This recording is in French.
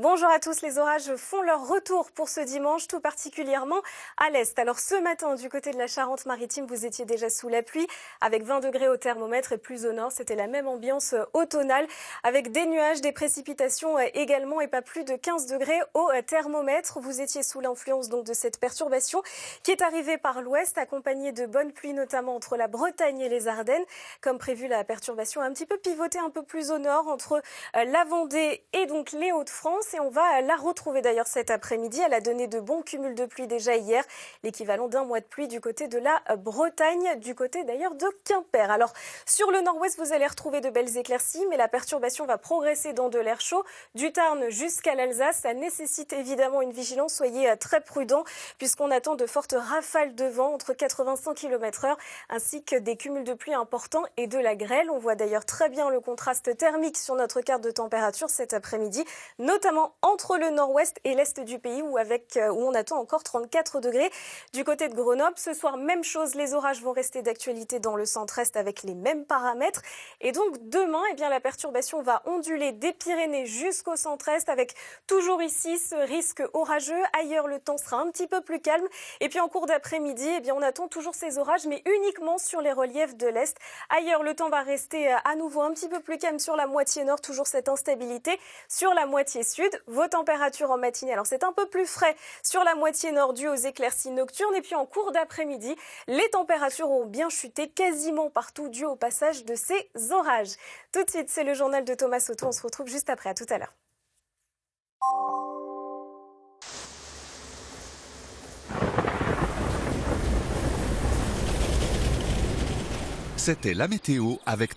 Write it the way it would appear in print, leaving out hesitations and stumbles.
Bonjour à tous, les orages font leur retour pour ce dimanche, tout particulièrement à l'est. Alors ce matin, du côté de la Charente-Maritime, vous étiez déjà sous la pluie, avec 20 degrés au thermomètre, et plus au nord, c'était la même ambiance automnale, avec des nuages, des précipitations également, et pas plus de 15 degrés au thermomètre. Vous étiez sous l'influence donc de cette perturbation qui est arrivée par l'ouest, accompagnée de bonnes pluies, notamment entre la Bretagne et les Ardennes. Comme prévu, la perturbation a un petit peu pivoté un peu plus au nord, entre la Vendée et donc les Hauts-de-France. Et on va la retrouver d'ailleurs cet après-midi. Elle a donné de bons cumuls de pluie déjà hier, l'équivalent d'un mois de pluie du côté de la Bretagne, du côté d'ailleurs de Quimper. Alors sur le nord-ouest, vous allez retrouver de belles éclaircies, mais la perturbation va progresser dans de l'air chaud du Tarn jusqu'à l'Alsace. Ça nécessite évidemment une vigilance. Soyez très prudents puisqu'on attend de fortes rafales de vent entre 85 km/h ainsi que des cumuls de pluie importants et de la grêle. On voit d'ailleurs très bien le contraste thermique sur notre carte de température cet après-midi, notamment entre le nord-ouest et l'est du pays où on attend encore 34 degrés. Du côté de Grenoble, ce soir, même chose, les orages vont rester d'actualité dans le centre-est avec les mêmes paramètres. Et donc demain, la perturbation va onduler des Pyrénées jusqu'au centre-est avec toujours ici ce risque orageux. Ailleurs, le temps sera un petit peu plus calme. Et puis en cours d'après-midi, on attend toujours ces orages, mais uniquement sur les reliefs de l'est. Ailleurs, le temps va rester à nouveau un petit peu plus calme sur la moitié nord, toujours cette instabilité sur la moitié sud. Vos températures en matinée, alors c'est un peu plus frais sur la moitié nord dû aux éclaircies nocturnes. Et puis en cours d'après-midi, les températures ont bien chuté quasiment partout dû au passage de ces orages. Tout de suite, c'est le journal de Thomas Soto. On se retrouve juste après. À tout à l'heure. C'était la météo avec